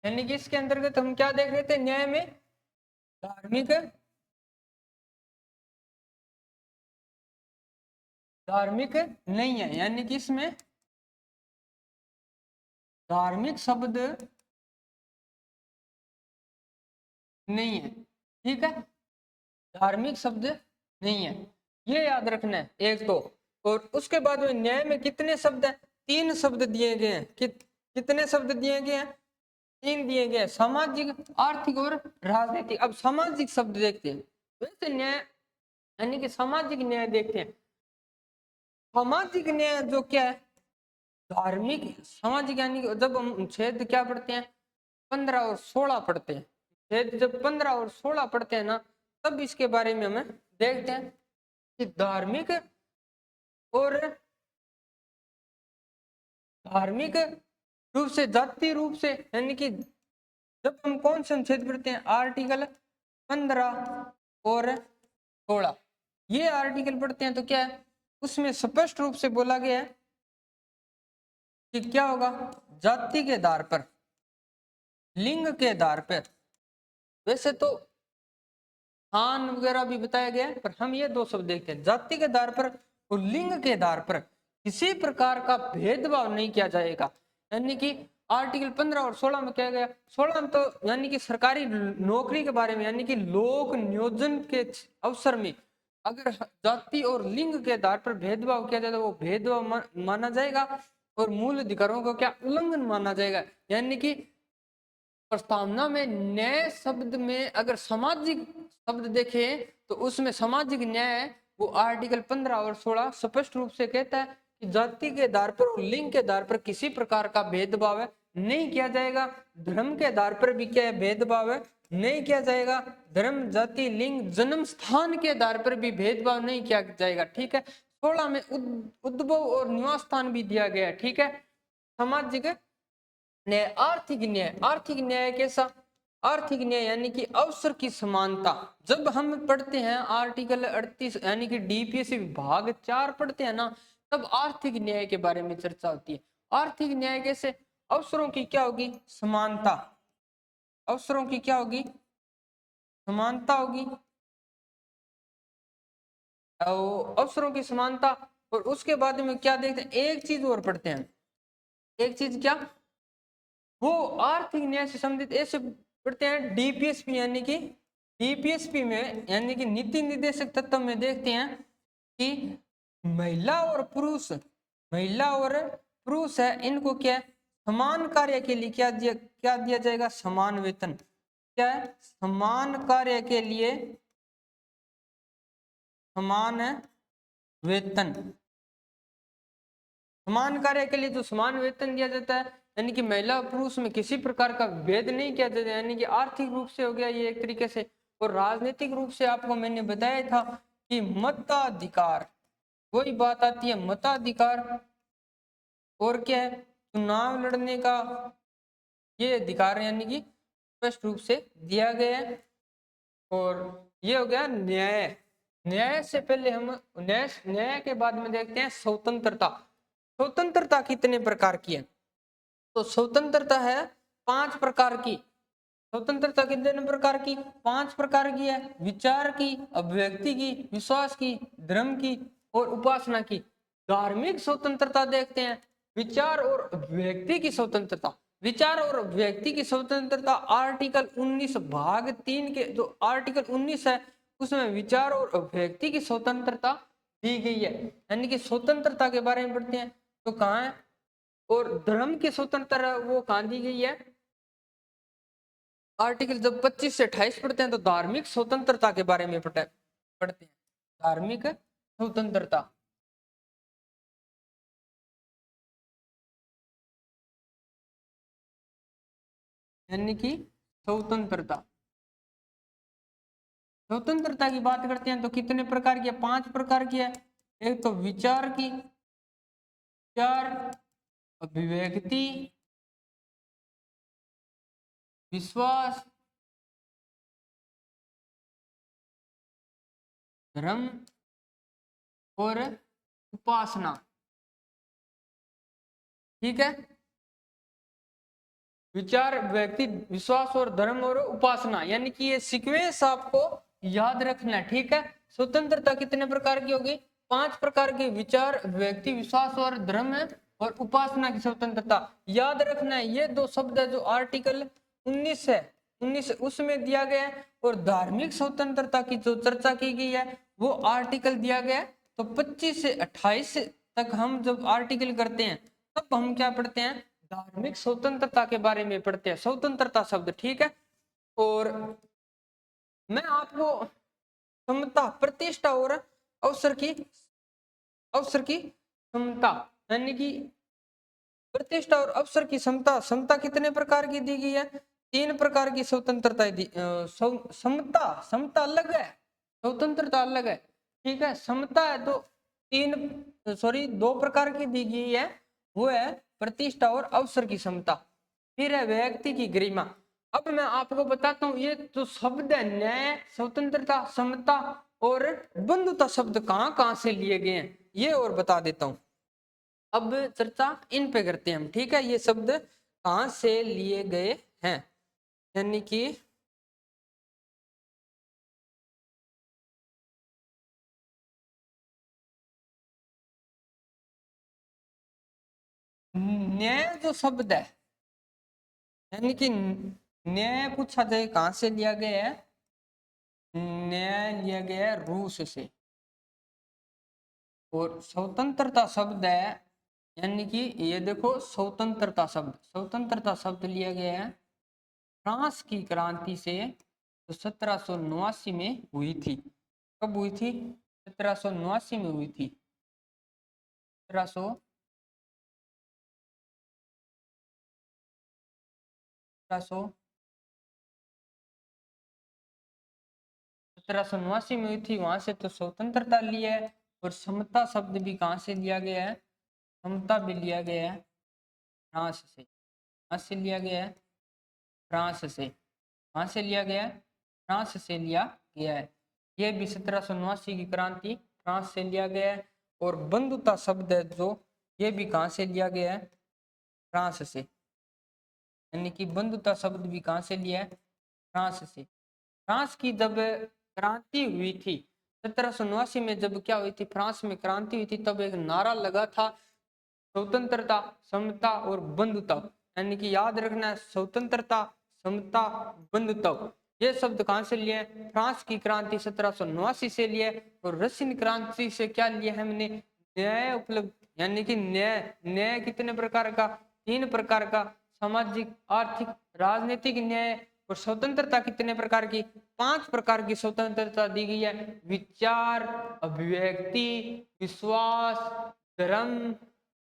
यानी कि इसके अंतर्गत हम क्या देख रहे थे, न्याय में धार्मिक, धार्मिक नहीं है, यानी कि इसमें धार्मिक शब्द नहीं है। ठीक है, धार्मिक शब्द नहीं है, ये याद रखना है एक तो। और उसके बाद में न्याय में कितने शब्द हैं, 3 शब्द दिए गए हैं। कितने शब्द दिए गए हैं, 3 दिए गए हैं, सामाजिक, आर्थिक और राजनीतिक। अब सामाजिक शब्द देखते हैं, वैसे न्याय यानी कि सामाजिक न्याय देखते हैं। सामाजिक न्याय जो क्या है, धार्मिक, सामाजिक, यानी कि जब हम छेद क्या पढ़ते हैं, 15 और 16 पढ़ते हैं, छेद जब 15 और 16 पढ़ते हैं ना, तब इसके बारे में हमें देखते हैं कि धार्मिक और धार्मिक रूप से, जातीय रूप से, यानी कि जब हम कौन से अनुच्छेद पढ़ते हैं, आर्टिकल 15 और 16, ये आर्टिकल पढ़ते हैं तो क्या है, उसमें स्पष्ट रूप से बोला गया है कि क्या होगा, जाति के आधार पर, लिंग के आधार पर, वैसे तो स्थान वगैरह भी बताया गया है, पर हम ये 2 शब्द देखते हैं, जाति के आधार पर और लिंग के आधार पर किसी प्रकार का भेदभाव नहीं किया जाएगा। यानी कि आर्टिकल 15 और 16 में क्या गया, 16 में तो यानी कि सरकारी नौकरी के बारे में, यानी कि लोक नियोजन के अवसर में अगर जाति और लिंग के आधार पर भेदभाव किया जाए तो वो भेदभाव माना जाएगा और मूल अधिकारों का क्या, उल्लंघन माना जाएगा। यानी कि प्रस्तावना में न्याय शब्द में अगर सामाजिक शब्द देखें तो उसमें सामाजिक न्याय वो आर्टिकल 15 और 16 स्पष्ट रूप से कहता है कि जाति के आधार पर और लिंग के आधार पर किसी प्रकार का भेदभाव नहीं किया जाएगा। धर्म के आधार पर भी क्या है, भेदभाव नहीं किया जाएगा। धर्म, जाति, लिंग, जन्म स्थान के आधार पर भी भेदभाव नहीं किया जाएगा। ठीक है। 16 में उद्भव और निवास स्थान भी दिया गया है। ठीक है। सामाजिक न्याय, आर्थिक न्याय। आर्थिक न्याय कैसा? आर्थिक न्याय यानी कि अवसर की समानता। जब हम पढ़ते हैं आर्टिकल 38 यानी कि डीपीएससी विभाग 4 पढ़ते हैं ना, तब आर्थिक न्याय के बारे में चर्चा होती है। आर्थिक न्याय कैसे? अवसरों की क्या होगी? समानता। अवसरों की क्या होगी? समानता होगी। अवसरों की समानता। और उसके बाद में क्या देखते हैं? एक चीज और पढ़ते हैं। एक चीज क्या? वो आर्थिक न्याय से संबंधित ऐसे पढ़ते हैं डीपीएसपी यानी कि डीपीएसपी में यानी कि नीति निर्देशक तत्व में देखते हैं कि महिला और पुरुष, महिला और पुरुष है, इनको क्या समान कार्य के लिए क्या दिया जाएगा? समान वेतन। क्या है? समान कार्य के लिए समान वेतन। समान कार्य के लिए जो समान वेतन दिया जाता है, यानी कि महिला और पुरुष में किसी प्रकार का भेद नहीं किया जाता, यानी कि आर्थिक रूप से हो गया ये एक तरीके से। और राजनीतिक रूप से आपको मैंने बताया था कि मताधिकार, वही बात आती है मताधिकार। और क्या है? चुनाव लड़ने का ये अधिकार यानी कि स्पष्ट रूप से दिया गया है। और ये हो गया न्याय। न्याय से पहले हम न्याय के बाद में देखते हैं स्वतंत्रता। स्वतंत्रता कितने प्रकार की है? तो स्वतंत्रता है 5 प्रकार की। स्वतंत्रता कितने प्रकार की? 5 प्रकार की है। विचार की, अभिव्यक्ति की, विश्वास की, धर्म की और उपासना की। धार्मिक स्वतंत्रता देखते हैं। विचार और अभिव्यक्ति की स्वतंत्रता। विचार और अभिव्यक्ति की स्वतंत्रता आर्टिकल 19 भाग 3 के जो आर्टिकल 19 है उसमें विचार और अभिव्यक्ति की स्वतंत्रता दी गई है। यानी कि स्वतंत्रता के बारे में पढ़ते हैं तो कहाँ है? और धर्म की स्वतंत्रता वो कहाँ दी गई है? आर्टिकल जब 25 से 28 पढ़ते हैं तो धार्मिक स्वतंत्रता के बारे में पढ़ते हैं। धार्मिक स्वतंत्रता यानी कि स्वतंत्रता। स्वतंत्रता की बात करते हैं तो कितने प्रकार की है? 5 प्रकार की है। एक तो विचार की, विचार, अभिव्यक्ति, विश्वास, धर्म और उपासना। ठीक है। विचार, व्यक्ति, विश्वास और धर्म और उपासना, यानी कि ये सीक्वेंस आपको याद रखना है। ठीक है। स्वतंत्रता कितने प्रकार की होगी? 5 प्रकार की। विचार, व्यक्ति, विश्वास और धर्म है और उपासना की स्वतंत्रता याद रखना है। ये 2 शब्द है जो आर्टिकल 19 है, 19 उसमें दिया गया है। और धार्मिक स्वतंत्रता की जो चर्चा की गई है वो आर्टिकल दिया गया है। तो 25 से 28 तक हम जब आर्टिकल करते हैं तब हम क्या पढ़ते हैं? धार्मिक स्वतंत्रता के बारे में पढ़ते हैं, स्वतंत्रता शब्द। ठीक है। और मैं आपको समता, प्रतिष्ठा और अवसर की समता यानी कि प्रतिष्ठा और अवसर की समता। समता कितने प्रकार की दी गई है? 3 प्रकार की स्वतंत्रता समता, समता अलग है, स्वतंत्रता अलग है। ठीक है। समता है तो 2 प्रकार की दी गई है। वो है प्रतिष्ठा और अवसर की समता। फिर है व्यक्ति की गरिमा। अब मैं आपको बताता हूं ये जो शब्द है न्याय, स्वतंत्रता, समता और बंधुता शब्द कहां कहां से लिए गए हैं ये और बता देता हूं। अब चर्चा इन पे करते हैं हम। ठीक है। ये शब्द कहां से लिए गए हैं यानी कि न्याय जो शब्द है यानी कि न्याय पूछा जाए कहां से लिया गया है? न्याय लिया गया है रूस से। और स्वतंत्रता शब्द है यानी कि ये देखो स्वतंत्रता शब्द, स्वतंत्रता शब्द लिया गया है फ्रांस की क्रांति से जो 1789 में हुई थी। कब हुई थी? 1789 में हुई थी। 1700 1789 में हुई थी, वहां से तो स्वतंत्रता ली है। और समता शब्द भी कहाँ से लिया गया है? समता भी लिया गया है फ्रांस से। कहाँ से लिया गया है? फ्रांस से। कहाँ से लिया गया है? फ्रांस से लिया गया है। ये भी 1789 की क्रांति फ्रांस से लिया गया है। और बंधुता शब्द है जो, ये भी कहाँ से लिया गया है? फ्रांस से। यानी कि बंधुता शब्द भी कहाँ से लिया है? फ्रांस से। फ्रांस की जब क्रांति हुई थी 1789 में, जब क्या हुई थी, फ्रांस में क्रांति हुई थी, तब एक नारा लगा था, स्वतंत्रता, समता और बंधुता। यानी कि याद रखना है, स्वतंत्रता, समता, बंधुता। ये शब्द कहाँ से लिए? फ्रांस की क्रांति 1789 से लिए। और रशियन क्रांति से क्या लिया है हमने? न्याय उपलब्ध। यानी कि न्याय, न्याय कितने प्रकार का? 3 प्रकार का। सामाजिक, आर्थिक, राजनीतिक न्याय। और स्वतंत्रता कितने प्रकार की? 5 प्रकार की स्वतंत्रता दी गई है। विचार, अभिव्यक्ति, विश्वास, धर्म,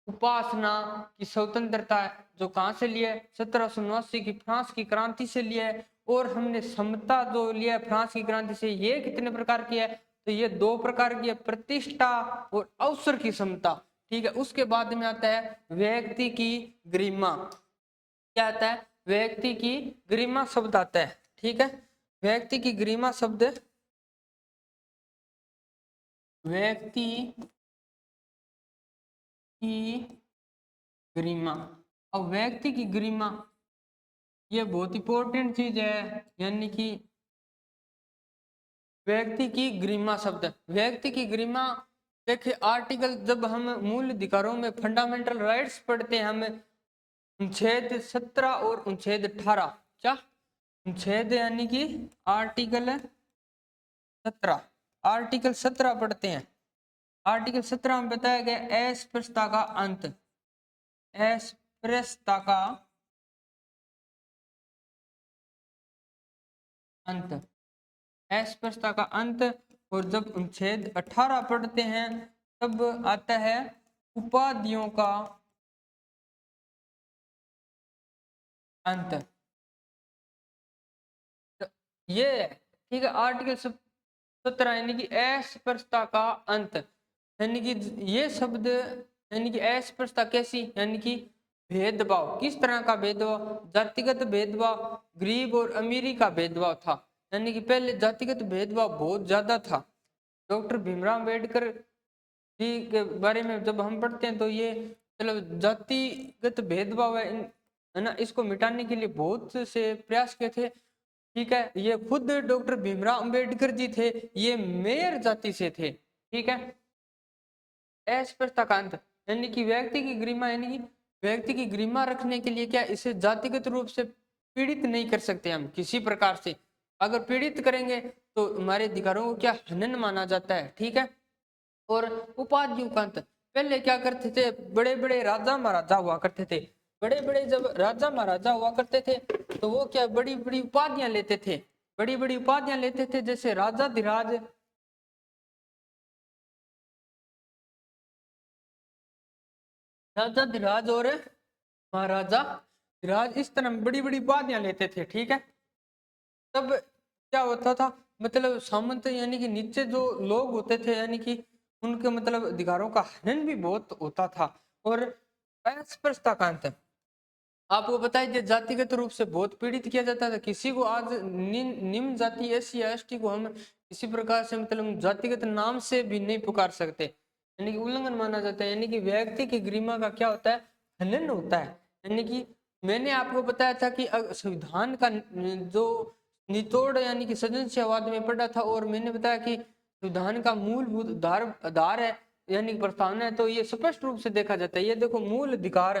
उपासना की स्वतंत्रता है, जो कहाँ से लिया है? 1789 की फ्रांस की क्रांति से लिया है। और हमने समता जो लिया है फ्रांस की क्रांति से, ये कितने प्रकार की है? तो ये 2 प्रकार की है, प्रतिष्ठा और अवसर की समता। ठीक है। उसके बाद में आता है व्यक्ति की गरिमा। क्या आता है? व्यक्ति की गरिमा शब्द आता है। ठीक है। व्यक्ति की गरिमा शब्द, व्यक्ति की गरिमा। अब व्यक्ति की गरिमा ये बहुत इंपॉर्टेंट चीज है। यानी कि व्यक्ति की गरिमा शब्द, व्यक्ति की गरिमा। देखिए आर्टिकल, जब हम मूल अधिकारों में फंडामेंटल राइट्स पढ़ते हैं, हम अनुच्छेद 17 और अनुच्छेद 18, क्या अनुच्छेद यानी कि आर्टिकल 17, आर्टिकल 17 पढ़ते हैं। आर्टिकल 17 में बताया गया अस्पृश्यता का अंत, अस्पृश्यता का अंत, अस्पृश्यता का अंत। और जब अनुच्छेद 18 पढ़ते हैं तब आता है उपाधियों का अंत। तो ये ठीक है, आर्टिकल 17 यानी कि अस्पृश्यता का अंत। यानी कि ये शब्द, यानी कि अस्पृश्यता कैसी? यानी कि भेदभाव। किस तरह का भेदभाव? जातिगत भेदभाव, गरीब और अमीरी का भेदभाव था। यानी कि पहले जातिगत भेदभाव बहुत ज्यादा था। डॉक्टर भीमराव अम्बेडकर जी के बारे में जब हम पढ़ते हैं तो ये मतलब जातिगत भेदभाव है ना, इसको मिटाने के लिए बहुत से प्रयास किए थे। ठीक है। ये खुद डॉक्टर भीमराव अंबेडकर जी थे, ये मेयर जाति से थे। ठीक है। अस्पृश्यता का अंत यानी कि व्यक्ति की गरिमा, यानी कि व्यक्ति की गरिमा रखने के लिए क्या, इसे जातिगत रूप से पीड़ित नहीं कर सकते हम किसी प्रकार से। अगर पीड़ित करेंगे तो हमारे अधिकारों को क्या, हनन माना जाता है। ठीक है। और उपाधियों का अंत, पहले क्या करते थे, बड़े बड़े राजा महाराजा हुआ करते थे। बड़े बड़े जब राजा महाराजा हुआ करते थे तो वो क्या, बड़ी बड़ी उपाधियां लेते थे। बड़ी बड़ी उपाधियां लेते थे, जैसे राजाधिराज, राजाधिराज और महाराजा धीराज, इस तरह बड़ी बड़ी उपाधियां लेते थे। ठीक है। तब क्या होता था, मतलब सामंत यानी कि नीचे जो लोग होते थे, यानी कि उनके मतलब अधिकारों का हनन भी बहुत होता था। और अस्पृश्यता का अंत, आपको पता है, जातिगत रूप से बहुत पीड़ित किया जाता था किसी को। आज निम्न जाति एससी या एसटी को हम किसी प्रकार से मतलब जातिगत नाम से भी नहीं पुकार सकते, यानी कि उल्लंघन माना जाता है। यानी कि व्यक्ति की गरिमा का क्या होता है, हनन होता है। यानी कि मैंने आपको बताया था कि संविधान का जो निचोड़ यानी कि सदस्यवाद में पढ़ा था, और मैंने बताया कि संविधान का मूलभूत आधार है यानी कि प्रस्तावना है, तो ये स्पष्ट रूप से देखा जाता है। ये देखो, मूल अधिकार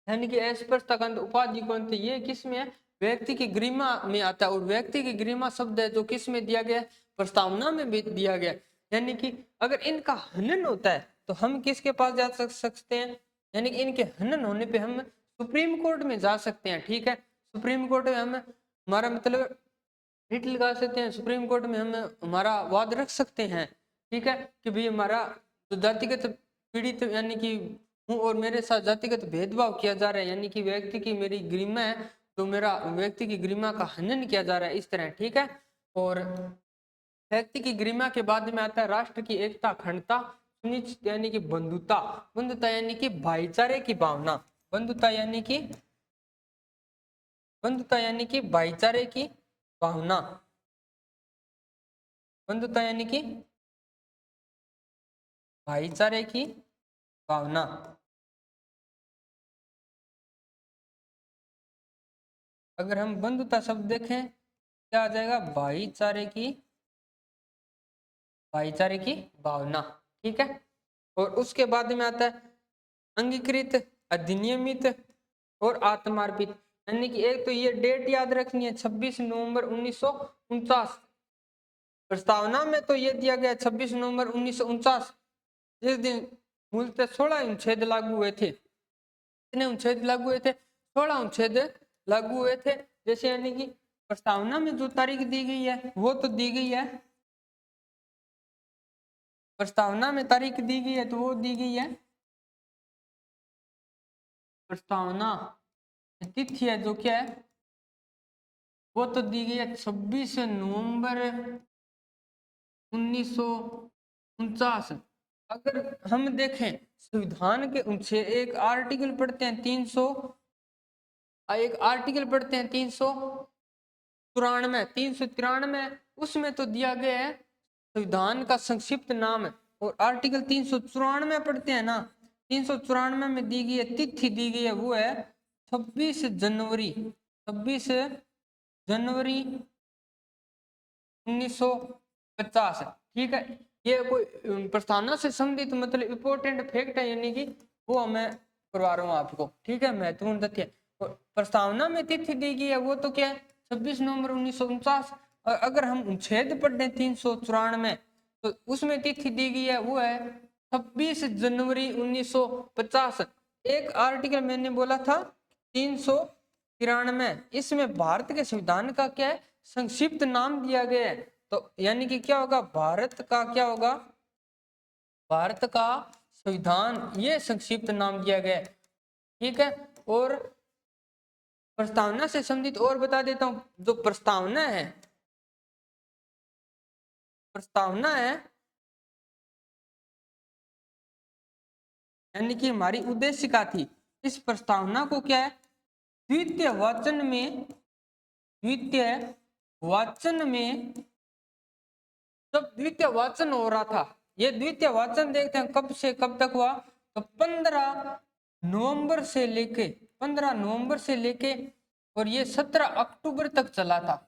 यानी कि अस्पृश्यता का अंत, उपाधि का अंत, ये किस में है, व्यक्ति की गरिमा में आता है। और व्यक्ति की गरिमा शब्द है जो किस में दिया गया, प्रस्तावना में भी दिया गया। यानी कि अगर इनका हनन होता है तो हम किसके पास जा सकते हैं, यानी कि इनके हनन होने पे हम सुप्रीम कोर्ट में जा सकते हैं। ठीक है। सुप्रीम कोर्ट में हम हमारा मतलब रिट लगा सकते हैं, सुप्रीम कोर्ट में हम हमारा वाद रख सकते हैं। ठीक है, कि भाई हमारा तो जातिगत पीड़ित यानी कि हूँ और मेरे साथ जातिगत भेदभाव किया जा रहा है, यानी कि व्यक्ति की मेरी गरिमा है तो मेरा व्यक्ति की गरिमा का हनन किया जा रहा है, इस तरह। ठीक है। और व्यक्ति की गरिमा के बाद में आता है राष्ट्र की एकता, अखंडता सुनिश्चित यानी कि बंधुता, बंधुता यानी कि भाईचारे की भावना, बंधुता यानी कि भाईचारे की भावना, बंधुता यानी कि भाईचारे की भावना। अगर हम बंधुता शब्द देखें क्या आ जाएगा, भाईचारे की भावना, ठीक है। और उसके बाद में आता है अंगीकृत, अधिनियमित और आत्मार्पित, यानी कि एक तो ये डेट याद रखनी है 26 नवंबर 1949। प्रस्तावना में तो ये दिया गया 26 नवंबर 1949, जिस दिन मूलतः 16 अनुच्छेद लागू हुए थे। कितने अनुच्छेद लागू हुए थे? 16 अनुच्छेद लागू हुए थे। जैसे यानी कि प्रस्तावना में जो तारीख दी गई है वो तो दी गई है, प्रस्तावना में तारीख दी गई है तो वो दी गई है, प्रस्तावना तिथि है जो क्या है वो तो दी गई है 26 नवंबर 1949। अगर हम देखें संविधान के अनुच्छेद एक आर्टिकल पढ़ते हैं 300, एक आर्टिकल पढ़ते हैं 393, उसमें तो दिया गया है संविधान का संक्षिप्त नाम है। और आर्टिकल 394 पढ़ते हैं ना, 394 में दी गई है तिथि दी गई है वो है 26 जनवरी 1950, ठीक है। ये कोई प्रस्तावना से संबंधित मतलब इम्पोर्टेंट फैक्ट है, यानी कि वो मैं करवा रहा हूँ आपको, ठीक है, महत्वपूर्ण तथ्य। प्रस्तावना में तिथि दी गई है वो तो क्या है 26 नवंबर 1949। और अगर हम अनुच्छेद पढ़े 394 तो उसमें तिथि दी गई है वो है 26 जनवरी 1950। एक आर्टिकल मैंने बोला था 393, इसमें भारत के संविधान का क्या है संक्षिप्त नाम दिया गया है। तो यानी कि क्या होगा, भारत का क्या होगा, भारत का संविधान ये संक्षिप्त नाम दिया गया है, ठीक है। और प्रस्तावना से संबंधित और बता देता हूं, जो प्रस्तावना है यानी कि हमारी उद्देशिका थी। इस प्रस्तावना को क्या है द्वितीय वाचन में जब द्वितीय वाचन हो रहा था, ये द्वितीय वाचन देखते हैं कब से कब तक हुआ, तो 15 नवंबर से लेके और ये 17 अक्टूबर तक चला था।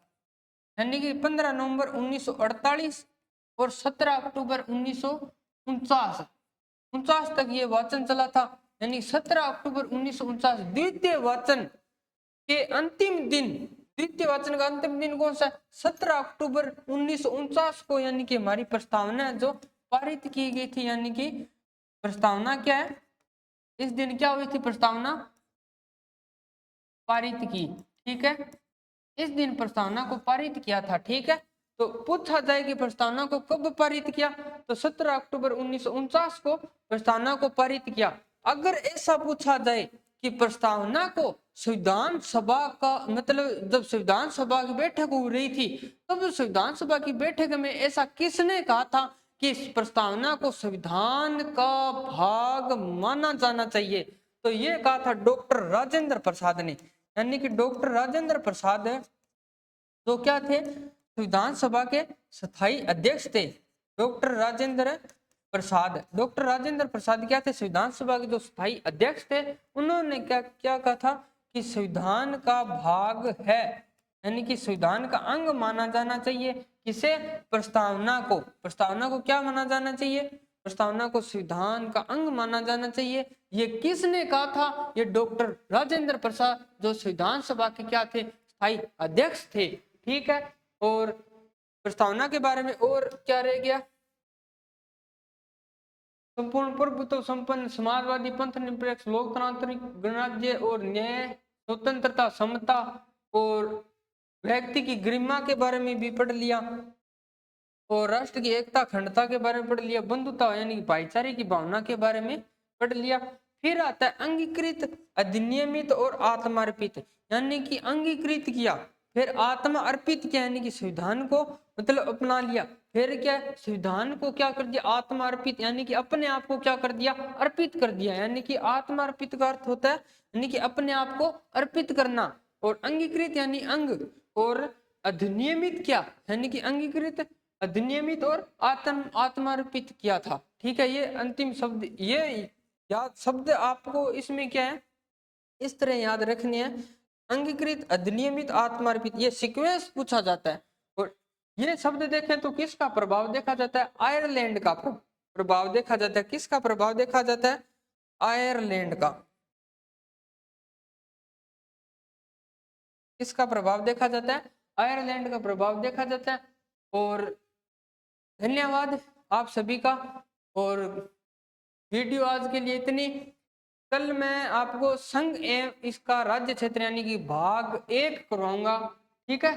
यानी कि 15 नवंबर 1948 और 17 अक्टूबर 1949 तक ये वाचन चला था। यानी 17 अक्टूबर 1949 द्वितीय वाचन के अंतिम दिन, द्वितीय वाचन का अंतिम दिन कौन सा, 17 अक्टूबर 1949 को, यानी कि हमारी प्रस्तावना जो पारित की गई थी। यानी कि प्रस्तावना क्या है, इस दिन क्या हुई थी, प्रस्तावना पारित की, ठीक है, इस दिन प्रस्तावना को पारित किया था, ठीक है। तो पूछा जाए कि प्रस्तावना को कब पारित किया, तो 17 अक्टूबर 1949 को प्रस्तावना को पारित किया। अगर ऐसा पूछा जाए कि प्रस्तावना को संविधान सभा का मतलब जब संविधान सभा की बैठक हो रही थी, तब संविधान सभा की बैठक में ऐसा किसने कहा था कि इस प्रस्तावना को संविधान का भाग माना जाना चाहिए, तो ये कहा था डॉक्टर राजेंद्र प्रसाद ने। यानी कि डॉक्टर राजेंद्र प्रसाद जो क्या थे, संविधान सभा के स्थायी अध्यक्ष थे। डॉक्टर राजेंद्र प्रसाद क्या थे, संविधान सभा के जो स्थायी अध्यक्ष थे। उन्होंने क्या कहा था कि संविधान का भाग है, यानी कि संविधान का अंग माना जाना चाहिए किसे, प्रस्तावना को क्या माना जाना चाहिए, प्रस्तावना को संविधान का अंग माना जाना चाहिए। ये किसने कहा था, ये डॉक्टर राजेंद्र प्रसाद जो संविधान सभा के क्या थे, स्थायी अध्यक्ष थे, ठीक है। और प्रस्तावना के बारे में और क्या रह गया, संपूर्ण प्रभुत्व संपन्न समाजवादी पंथ निरपेक्ष लोकतांत्रिक गणराज्य और न्याय स्वतंत्रता समता और व्यक्ति की गरिमा के बारे में भी पढ़ लिया, और राष्ट्र की एकता अखंडता के बारे में पढ़ लिया, बंधुता यानी भाईचारे की भावना के बारे में पढ़ लिया। फिर आता है अंगीकृत, अधिनियमित और आत्मार्पित, यानी कि अंगीकृत किया, फिर आत्मा अर्पित किया यानी कि संविधान को मतलब अपना लिया। फिर क्या, संविधान को क्या कर दिया, आत्मा अर्पित यानी कि अपने आप को क्या कर दिया, अर्पित कर दिया। यानी कि आत्मा अर्पित का अर्थ होता है यानी कि अपने आप को अर्पित करना। और अंगीकृत यानी अंग, और अधिनियमित क्या यानी कि अंगीकृत, अधिनियमित और आत्मार्पित किया था। ठीक है, ये अंतिम शब्द, ये याद शब्द आपको इसमें क्या है, इस तरह याद रखनी है। अंगीकृत, अधिनियमित, आत्मार्पित, ये सीक्वेंस पूछा जाता है। और ये शब्द देखें तो किसका प्रभाव देखा जाता है, आयरलैंड का प्रभाव देखा जाता है। किसका प्रभाव देखा जाता है, आयरलैंड का। किसका प्रभाव देखा जाता है, आयरलैंड का प्रभाव देखा जाता है। और धन्यवाद आप सभी का। और वीडियो आज के लिए इतनी। कल मैं आपको संघ एवं इसका राज्य क्षेत्र यानी कि भाग 1 करवाऊंगा। ठीक है।